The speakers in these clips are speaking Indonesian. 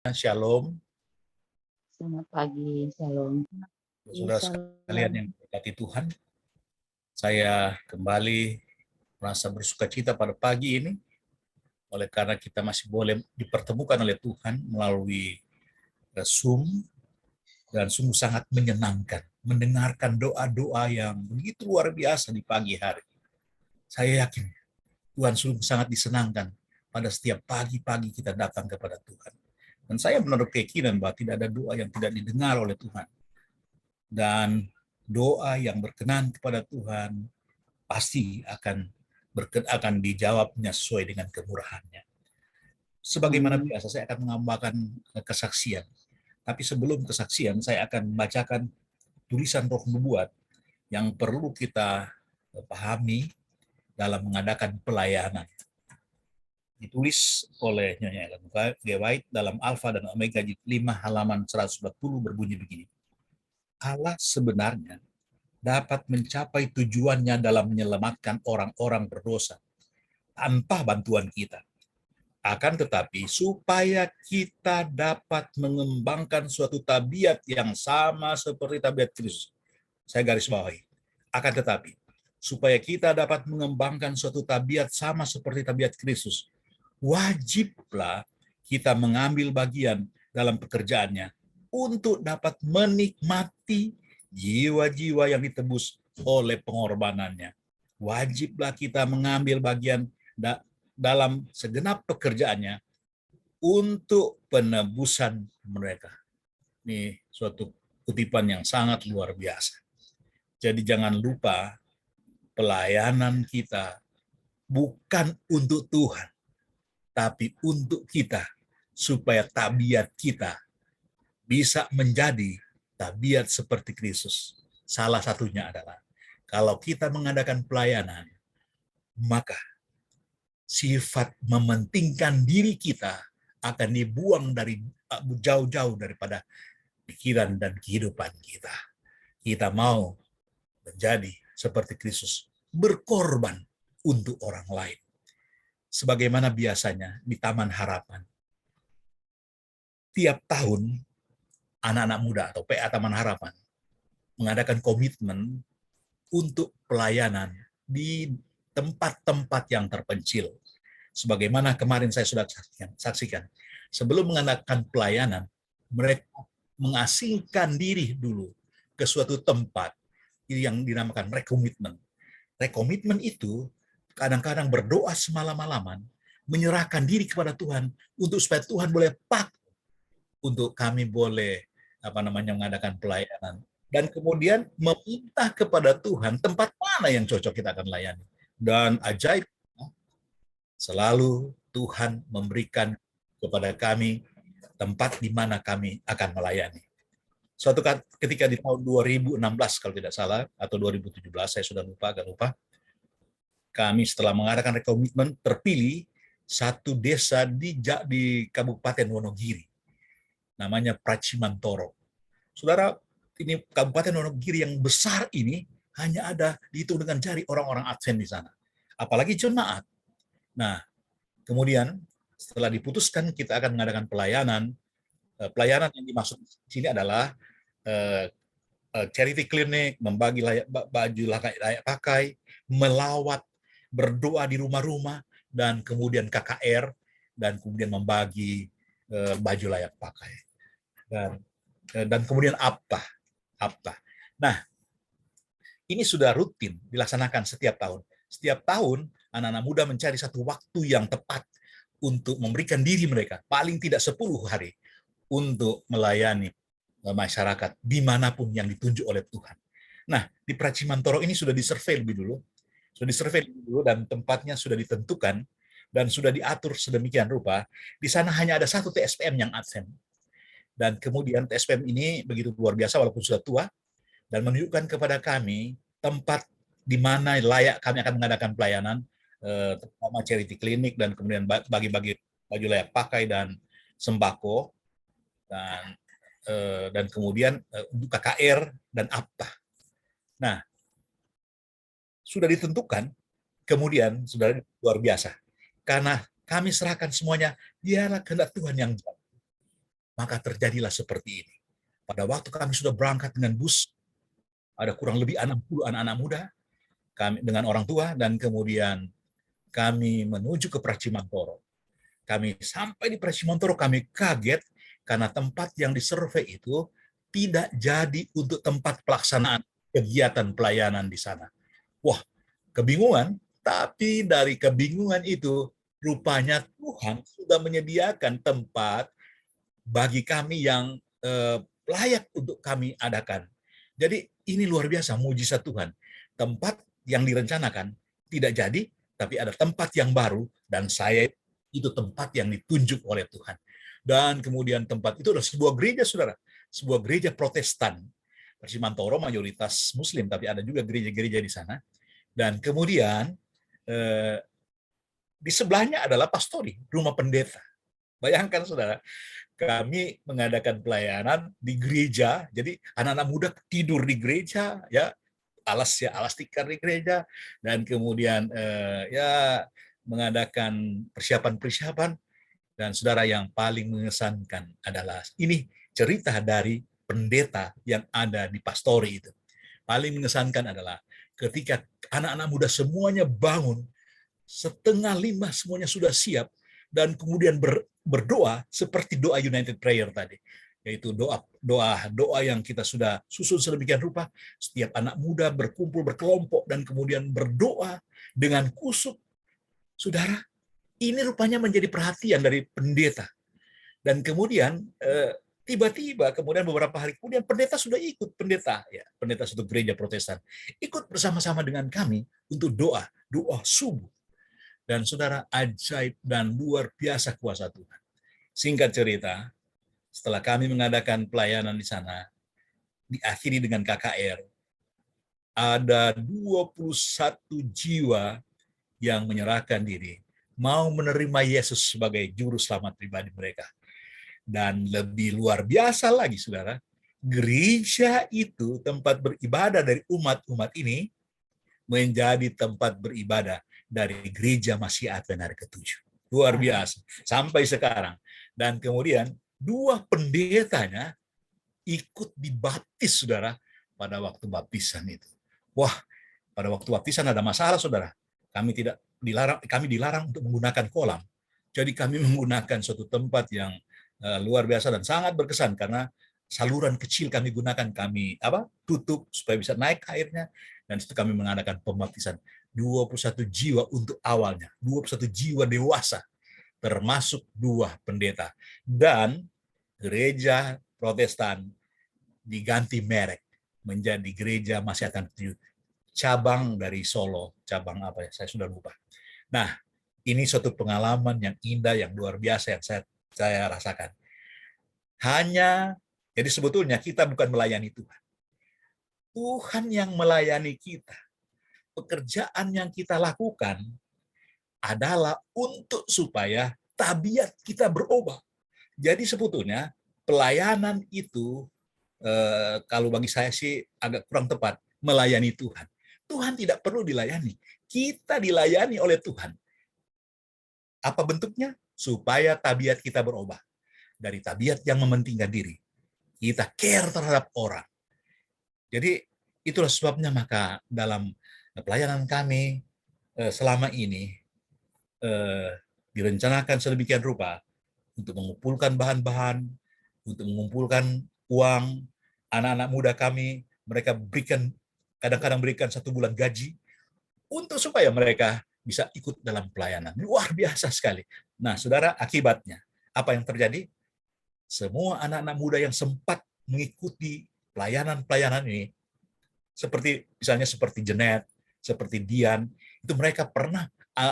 Shalom, Selamat pagi, Shalom. Iya, saudara sekalian Shalom. yang diberkati Tuhan. Saya kembali merasa bersuka cita pada pagi ini, oleh karena kita masih boleh dipertemukan oleh Tuhan melalui Zoom, dan sungguh sangat menyenangkan mendengarkan doa-doa yang begitu luar biasa di pagi hari. Saya yakin Tuhan sungguh sangat disenangkan pada setiap pagi-pagi kita datang kepada Tuhan. Dan saya menurut keyakinan bahwa tidak ada doa yang tidak didengar oleh Tuhan. Dan doa yang berkenan kepada Tuhan pasti akan dijawabnya sesuai dengan kemurahannya. Sebagaimana biasa, saya akan menambahkan kesaksian. Tapi sebelum kesaksian, saya akan membacakan tulisan Roh Nubuat yang perlu kita pahami dalam mengadakan pelayanan. Ditulis oleh Nyonya Ellen G. White dalam Alfa dan Omega jilid 5 halaman 140 berbunyi begini. Allah sebenarnya dapat mencapai tujuannya dalam menyelamatkan orang-orang berdosa tanpa bantuan kita. Akan tetapi, supaya kita dapat mengembangkan suatu tabiat yang sama seperti tabiat Kristus. Saya garis bawahi. Akan tetapi, supaya kita dapat mengembangkan suatu tabiat sama seperti tabiat Kristus, wajiblah kita mengambil bagian dalam pekerjaannya untuk dapat menikmati jiwa-jiwa yang ditebus oleh pengorbanannya. Wajiblah kita mengambil bagian dalam segenap pekerjaannya untuk penebusan mereka. Ini suatu kutipan yang sangat luar biasa. Jadi jangan lupa pelayanan kita bukan untuk Tuhan, tapi untuk kita, supaya tabiat kita bisa menjadi tabiat seperti Kristus. Salah satunya adalah kalau kita mengadakan pelayanan, maka sifat mementingkan diri kita akan dibuang dari jauh-jauh daripada pikiran dan kehidupan kita. Kita mau menjadi seperti Kristus, berkorban untuk orang lain. Sebagaimana biasanya di Taman Harapan, tiap tahun anak-anak muda atau PA Taman Harapan mengadakan komitmen untuk pelayanan di tempat-tempat yang terpencil. Sebagaimana kemarin saya sudah saksikan, sebelum mengadakan pelayanan, mereka mengasingkan diri dulu ke suatu tempat yang dinamakan rekomitmen. Rekomitmen itu kadang-kadang berdoa semalam-malaman, menyerahkan diri kepada Tuhan untuk supaya Tuhan boleh pakai untuk kami boleh mengadakan pelayanan, dan kemudian meminta kepada Tuhan tempat mana yang cocok kita akan layani. Dan ajaib, selalu Tuhan memberikan kepada kami tempat di mana kami akan melayani. Suatu ketika di tahun 2016 kalau tidak salah, atau 2017, saya sudah lupa, agak lupa, kami setelah mengadakan rekomitmen terpilih satu desa di Kabupaten Wonogiri, namanya Pracimantoro. Saudara, ini Kabupaten Wonogiri yang besar ini hanya ada dihitung dengan jari orang-orang Advent di sana, apalagi jemaat. Nah, kemudian setelah diputuskan kita akan mengadakan pelayanan, pelayanan yang dimaksud di sini adalah charity clinic, membagi baju layak pakai, melawat, berdoa di rumah-rumah, dan kemudian KKR, dan kemudian membagi baju layak pakai. Dan kemudian apa? Nah, ini sudah rutin dilaksanakan setiap tahun. Setiap tahun, anak-anak muda mencari satu waktu yang tepat untuk memberikan diri mereka, paling tidak 10 hari, untuk melayani masyarakat dimanapun yang ditunjuk oleh Tuhan. Nah, di Pracimantoro ini sudah disurvey lebih dulu, dan tempatnya sudah ditentukan, dan sudah diatur sedemikian rupa. Di sana hanya ada satu TSPM yang absen. Dan kemudian TSPM ini begitu luar biasa walaupun sudah tua, dan menunjukkan kepada kami tempat di mana layak kami akan mengadakan pelayanan, terutama charity clinic, dan kemudian bagi-bagi baju layak pakai dan sembako, dan kemudian untuk KKR dan apa. Nah, sudah ditentukan, kemudian sudah luar biasa, karena kami serahkan semuanya, biarlah kehendak Tuhan yang jadi. maka terjadilah seperti ini. Pada waktu kami sudah berangkat dengan bus, ada kurang lebih 60 anak-anak muda, kami dengan orang tua, dan kemudian kami menuju ke Pracimantoro. Kami sampai di Pracimantoro, kami kaget karena tempat yang disurvei itu tidak jadi untuk tempat pelaksanaan kegiatan pelayanan di sana. Wah, kebingungan, tapi dari kebingungan itu rupanya Tuhan sudah menyediakan tempat bagi kami yang layak untuk kami adakan. Jadi ini luar biasa mujizat Tuhan. Tempat yang direncanakan tidak jadi, tapi ada tempat yang baru, dan saya itu tempat yang ditunjuk oleh Tuhan. Dan kemudian tempat itu adalah sebuah gereja, saudara. Sebuah gereja Protestan. Persimantoro mayoritas Muslim, tapi ada juga gereja-gereja di sana. Dan kemudian di sebelahnya adalah pastori, rumah pendeta. Bayangkan, saudara, kami mengadakan pelayanan di gereja, jadi anak-anak muda tidur di gereja, ya alas tikar di gereja, dan kemudian ya mengadakan persiapan, dan saudara, yang paling mengesankan adalah ini cerita dari pendeta yang ada di pastori itu. Paling mengesankan adalah ketika anak-anak muda semuanya bangun, 4:30 semuanya sudah siap, dan kemudian berdoa seperti doa United Prayer tadi, yaitu doa yang kita sudah susun sedemikian rupa. Setiap anak muda berkumpul berkelompok dan kemudian berdoa dengan kusuk. Saudara, ini rupanya menjadi perhatian dari pendeta. Dan kemudian tiba-tiba kemudian beberapa hari kemudian pendeta sudah ikut, pendeta suatu gereja Protestan ikut bersama-sama dengan kami untuk doa subuh. Dan saudara, ajaib dan luar biasa kuasa Tuhan. Singkat cerita, setelah kami mengadakan pelayanan di sana, diakhiri dengan KKR, ada 21 jiwa yang menyerahkan diri, mau menerima Yesus sebagai juru selamat pribadi mereka. Dan lebih luar biasa lagi, saudara, gereja itu, tempat beribadah dari umat-umat ini, menjadi tempat beribadah dari gereja Masih Advent hari ke-7. Luar biasa. Sampai sekarang. Dan kemudian 2 pendetanya ikut dibaptis, saudara, pada waktu baptisan itu. Wah, pada waktu baptisan ada masalah, saudara. Kami dilarang untuk menggunakan kolam. Jadi kami menggunakan suatu tempat yang luar biasa dan sangat berkesan, karena saluran kecil kami gunakan, kami tutup supaya bisa naik airnya, dan itu kami mengadakan pembaptisan 21 jiwa untuk awalnya, 21 jiwa dewasa, termasuk 2 pendeta. Dan gereja Protestan diganti merek menjadi gereja Masih Advent cabang dari Solo, cabang apa ya, saya sudah lupa. Nah, ini suatu pengalaman yang indah, yang luar biasa yang saya rasakan. Jadi sebetulnya kita bukan melayani Tuhan. Tuhan yang melayani kita. Pekerjaan yang kita lakukan adalah untuk supaya tabiat kita berubah. Jadi sebetulnya pelayanan itu, kalau bagi saya sih agak kurang tepat, melayani Tuhan. Tuhan tidak perlu dilayani. Kita dilayani oleh Tuhan. Apa bentuknya? Supaya tabiat kita berubah. Dari tabiat yang mementingkan diri, kita care terhadap orang. Jadi itulah sebabnya maka dalam pelayanan kami selama ini direncanakan sedemikian rupa untuk mengumpulkan bahan-bahan, untuk mengumpulkan uang. Anak-anak muda kami, mereka kadang-kadang berikan 1 bulan gaji untuk supaya mereka bisa ikut dalam pelayanan. Luar biasa sekali. Nah, saudara, akibatnya apa yang terjadi? Semua anak-anak muda yang sempat mengikuti pelayanan-pelayanan ini, seperti Jenet, seperti Dian, itu mereka pernah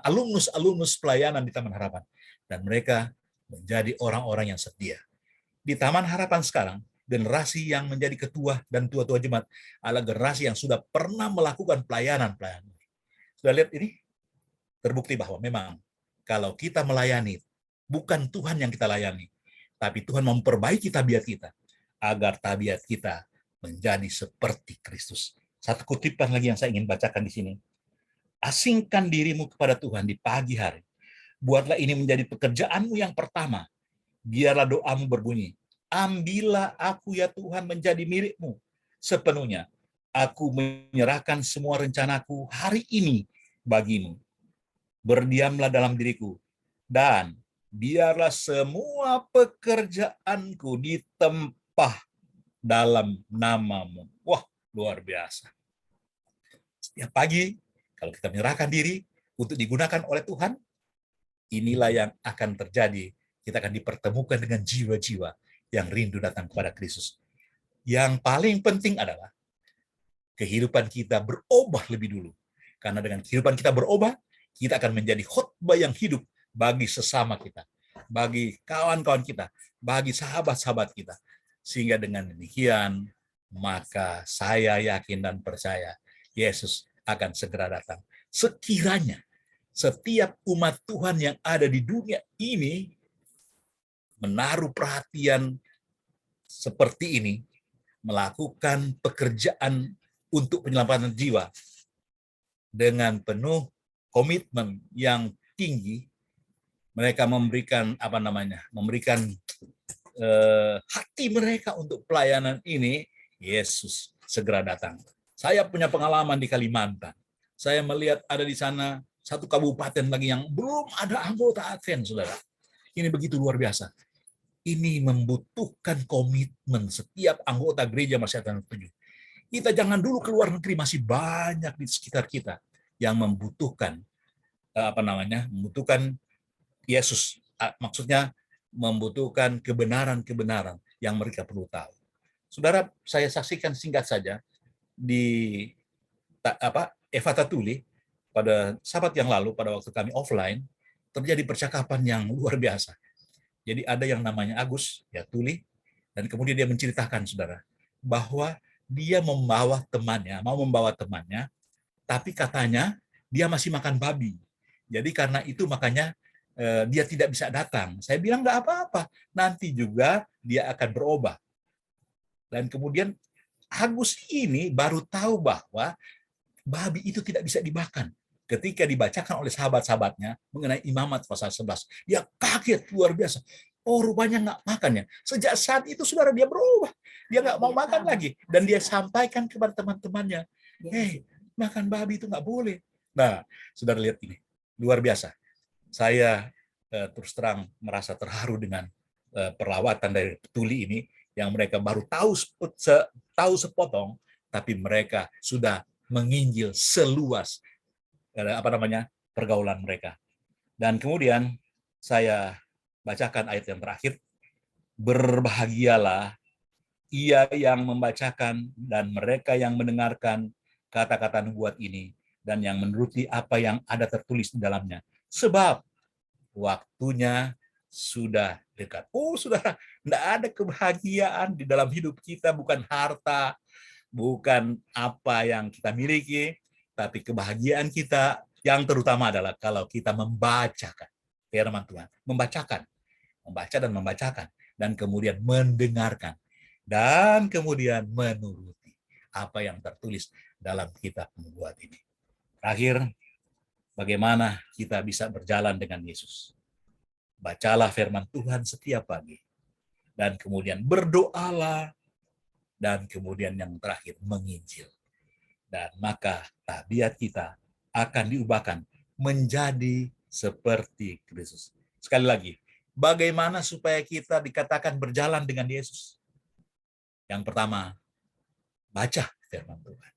alumnus pelayanan di Taman Harapan, dan mereka menjadi orang-orang yang setia. Di Taman Harapan sekarang, generasi yang menjadi ketua dan tua-tua jemaat adalah generasi yang sudah pernah melakukan pelayanan. Sudah lihat ini? Terbukti bahwa memang kalau kita melayani, bukan Tuhan yang kita layani, tapi Tuhan memperbaiki tabiat kita, agar tabiat kita menjadi seperti Kristus. Satu kutipan lagi yang saya ingin bacakan di sini. Asingkan dirimu kepada Tuhan di pagi hari. Buatlah ini menjadi pekerjaanmu yang pertama. Biarlah doamu berbunyi, ambillah aku ya Tuhan menjadi milikmu sepenuhnya. Aku menyerahkan semua rencanaku hari ini bagimu. Berdiamlah dalam diriku, dan biarlah semua pekerjaanku ditempah dalam namamu. Wah, luar biasa. Setiap pagi, kalau kita menyerahkan diri untuk digunakan oleh Tuhan, inilah yang akan terjadi. Kita akan dipertemukan dengan jiwa-jiwa yang rindu datang kepada Kristus. Yang paling penting adalah kehidupan kita berubah lebih dulu. Karena dengan kehidupan kita berubah, kita akan menjadi khotbah yang hidup bagi sesama kita, bagi kawan-kawan kita, bagi sahabat-sahabat kita. Sehingga dengan demikian, maka saya yakin dan percaya Yesus akan segera datang. Sekiranya setiap umat Tuhan yang ada di dunia ini menaruh perhatian seperti ini, melakukan pekerjaan untuk penyelamatan jiwa dengan penuh komitmen yang tinggi, mereka memberikan hati mereka untuk pelayanan ini, Yesus segera datang. Saya punya pengalaman di Kalimantan. Saya melihat ada di sana satu kabupaten lagi yang belum ada anggota Advent, saudara. Ini begitu luar biasa. Ini membutuhkan komitmen setiap anggota gereja Masyarakat 7. Kita jangan dulu keluar negeri, masih banyak di sekitar kita yang membutuhkan membutuhkan Yesus. Maksudnya membutuhkan kebenaran-kebenaran yang mereka perlu tahu. Saudara, saya saksikan singkat saja di Evata Tuli pada Sabat yang lalu, pada waktu kami offline, terjadi percakapan yang luar biasa. Jadi ada yang namanya Agus, ya Tuli, dan kemudian dia menceritakan, saudara, bahwa dia mau membawa temannya, tapi katanya dia masih makan babi. Jadi karena itu makanya dia tidak bisa datang. Saya bilang nggak apa-apa, nanti juga dia akan berubah. Dan kemudian Agus ini baru tahu bahwa babi itu tidak bisa dimakan. Ketika dibacakan oleh sahabat-sahabatnya mengenai Imamat pasal 11, dia kaget luar biasa. Oh, rupanya nggak makannya. Sejak saat itu, saudara, dia berubah. Dia nggak mau makan lagi. Dan dia sampaikan kepada teman-temannya, hey, makan babi itu nggak boleh. Nah, saudara lihat ini. Luar biasa. Saya terus terang merasa terharu dengan perawatan dari Tuli ini, yang mereka baru tahu sepotong, tapi mereka sudah menginjil seluas pergaulan mereka. Dan kemudian saya bacakan ayat yang terakhir. Berbahagialah ia yang membacakan dan mereka yang mendengarkan kata-kata nubuat ini dan yang menuruti apa yang ada tertulis di dalamnya. Sebab waktunya sudah dekat. Oh, saudara, tidak ada kebahagiaan di dalam hidup kita, bukan harta, bukan apa yang kita miliki, tapi kebahagiaan kita yang terutama adalah kalau kita membacakan firman Tuhan, membaca dan membacakan, dan kemudian mendengarkan, dan kemudian menuruti apa yang tertulis dalam kitab nubuat ini. Terakhir, bagaimana kita bisa berjalan dengan Yesus? Bacalah firman Tuhan setiap pagi, dan kemudian berdoalah, dan kemudian yang terakhir menginjil. Dan maka tabiat kita akan diubahkan menjadi seperti Kristus. Sekali lagi, bagaimana supaya kita dikatakan berjalan dengan Yesus? Yang pertama, baca firman Tuhan.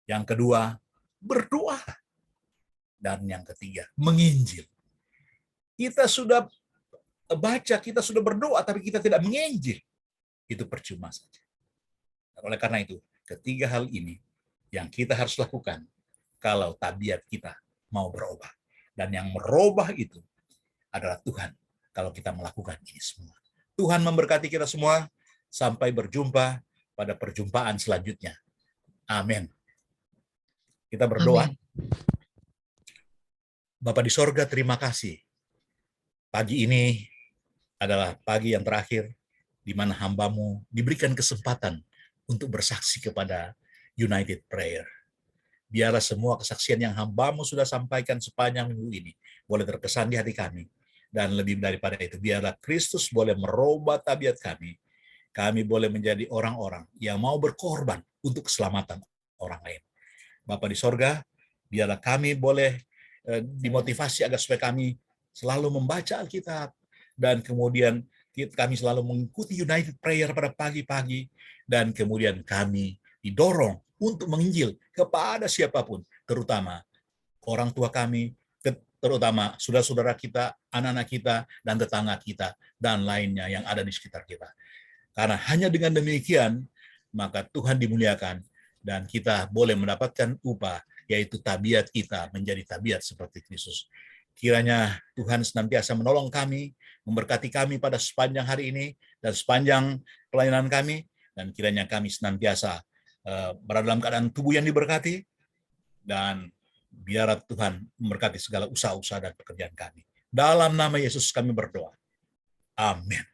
Yang kedua, berdoa. Dan yang ketiga, menginjil. Kita sudah baca, kita sudah berdoa, tapi kita tidak menginjil. Itu percuma saja. Oleh karena itu, ketiga hal ini yang kita harus lakukan kalau tabiat kita mau berubah. Dan yang merubah itu adalah Tuhan kalau kita melakukan ini semua. Tuhan memberkati kita semua. Sampai berjumpa pada perjumpaan selanjutnya. Amin. Kita berdoa. Amin. Bapa di sorga, terima kasih. Pagi ini adalah pagi yang terakhir di mana hamba-Mu diberikan kesempatan untuk bersaksi kepada United Prayer. Biarlah semua kesaksian yang hamba-Mu sudah sampaikan sepanjang minggu ini boleh terkesan di hati kami. Dan lebih daripada itu, biarlah Kristus boleh merubah tabiat kami, kami boleh menjadi orang-orang yang mau berkorban untuk keselamatan orang lain. Bapa di sorga, biarlah kami boleh dimotivasi agar supaya kami selalu membaca Alkitab, dan kemudian kami selalu mengikuti United Prayer pada pagi-pagi, dan kemudian kami didorong untuk menginjil kepada siapapun, terutama orang tua kami, terutama saudara-saudara kita, anak-anak kita, dan tetangga kita, dan lainnya yang ada di sekitar kita. Karena hanya dengan demikian, maka Tuhan dimuliakan, dan kita boleh mendapatkan upah, yaitu tabiat kita menjadi tabiat seperti Kristus. Kiranya Tuhan senantiasa menolong kami, memberkati kami pada sepanjang hari ini, dan sepanjang pelayanan kami, dan kiranya kami senantiasa berada dalam keadaan tubuh yang diberkati, dan biar Tuhan memberkati segala usaha-usaha dan pekerjaan kami. Dalam nama Yesus kami berdoa. Amin.